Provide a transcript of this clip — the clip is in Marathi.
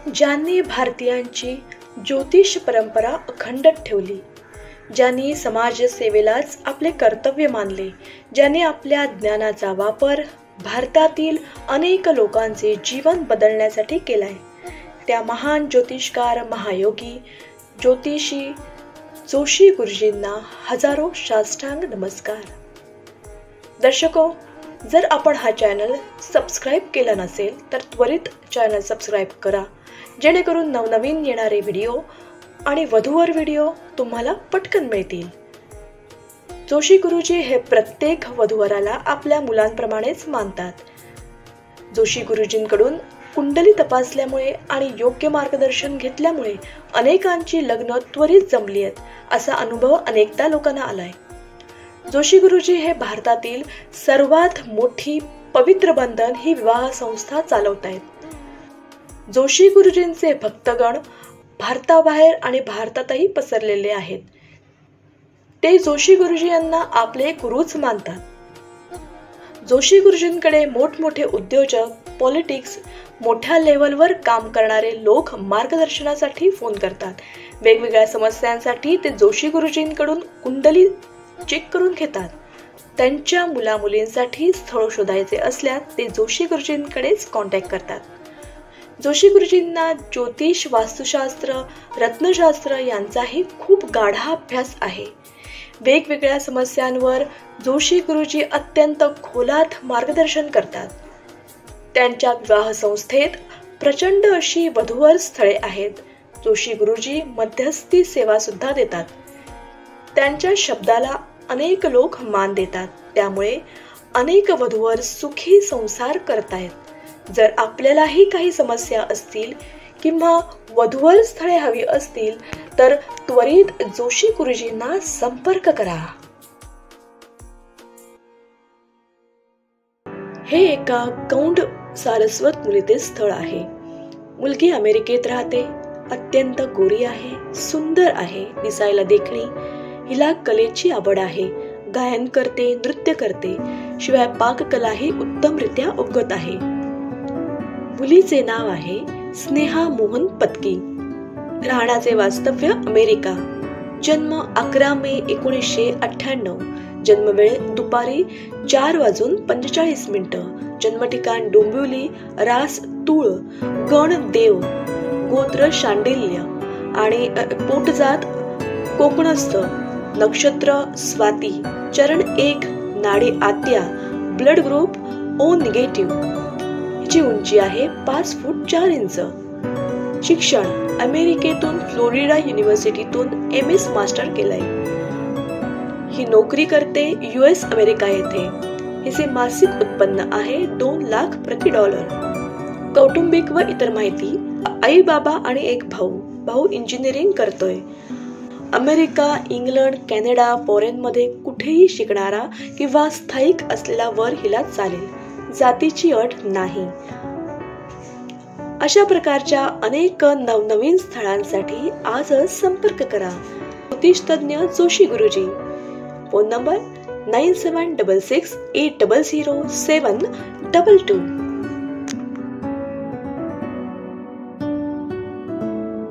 ज्यांनी भारतीयांची ज्योतिष परंपरा अखंड ठेवली, ज्यांनी समाजसेवेलाच आपले कर्तव्य मानले, ज्यांनी आपल्या ज्ञानाचा वापर भारतातील अनेक लोकांचे जीवन बदलण्यासाठी केलाय, त्या महान ज्योतिषकार, महायोगी, ज्योतिषी जोशी गुरुजींना हजारो साष्टांग नमस्कार. दर्शको, जर आपण हा चॅनल सबस्क्राईब केला नसेल तर त्वरित चॅनल सबस्क्राईब करा, जेणेकरून नवनवीन येणारे व्हिडिओ आणि वधूवर व्हिडिओ तुम्हाला पटकन मिळतील. जोशी गुरुजी हे प्रत्येक वधूवराला आपल्या मुलांप्रमाणेच मानतात. जोशी गुरुजींकडून कुंडली तपासल्यामुळे आणि योग्य मार्गदर्शन घेतल्यामुळे अनेकांची लग्न त्वरित जमली आहेत, असा अनुभव अनेकदा लोकांना आलाय. जोशी गुरुजी हे भारतातील सर्वात मोठी पवित्र बंधन ही विवाह संस्था चालवत आहेत. जोशी गुरुजींचे भक्तगण भारताबाहेर आणि भारतातही पसरलेले आहेत. ते जोशी गुरुजी यांना आपले गुरुच मानतात. जोशी गुरुजींकडे मोठमोठे उद्योजक, पॉलिटिक्स, मोठ्या लेव्हलवर काम करणारे लोक मार्गदर्शनासाठी फोन करतात. वेगवेगळ्या समस्यांसाठी ते जोशी गुरुजींकडून कुंडली चेक करून घेतात. त्यांच्या मुलामुलींसाठी स्थळ शोधायचे असल्यास ते जोशी गुरुजींकडेच कॉन्टॅक्ट करतात. जोशी गुरुजींना ज्योतिष, वास्तुशास्त्र, रत्नशास्त्र यांचाही खूप गाढा अभ्यास आहे. वेगवेगळ्या समस्यांवर जोशी गुरुजी अत्यंत खोलात मार्गदर्शन करतात. त्यांच्या विवाह संस्थेत प्रचंड अशी वधूवर स्थळे आहेत. जोशी गुरुजी मध्यस्थी सेवा सुद्धा देतात. त्यांच्या शब्दाला अनेक लोक मान देतात. त्यामुळे अनेक वधूवर सुखी संसार करतायत. जर आपल्यालाही काही समस्या असतील किंवा वधूवर स्थळे हवी असतील तर त्वरित जोशी गुरुजींना संपर्क करा. हे एका गौंड सारस्वत मुलीचे स्थळ आहे. मुलगी अमेरिकेत राहते. अत्यंत गोरी आहे, सुंदर आहे, दिसायला देखणी. हिला कलेची आवड आहे. गायन करते, नृत्य करते, शिवाय पाककलाही उत्तमरित्या उगवत आहे. मुलीचे नाव आहे स्नेहा मोहन पत्की. राहण्याचे वास्तव्य अमेरिका. जन्म 11 मे 1998. जन्मवेळ दुपारी 4:45. जन्मठिकाण डोंबिवली, रास तूळ, गण देव, गोत्र शांडिल्य आणि पोटजात कोकणस्थ. नक्षत्र स्वाती. चरण 1, नाडी आद्या. Blood group O negative. हिची उंची आहे 5 फूट 4 इंच. शिक्षण अमेरिकेतून फ्लोरिडा युनिव्हर्सिटीतून MS मास्टर केलंय. ही नोकरी करते US अमेरिका येथे. हिचे मासिक उत्पन्न आहे $2 लाख प्रति डॉलर. कौटुंबिक व इतर माहिती. आई, बाबा आणि एक भाऊ. भाऊ इंजिनिअरिंग करतोय. अमेरिका, इंग्लंड, कॅनडा, फॉरेनमध्ये कुठेही शिकणारा किंवा स्थायिक असलेला वर हिला चालेल. जातीची अट नाही. अशा प्रकारच्या अनेक नवनवीन स्थळांसाठी आजच संपर्क करा. ज्योतिष तज्ञ जोशी गुरुजी. Phone number 9766800722.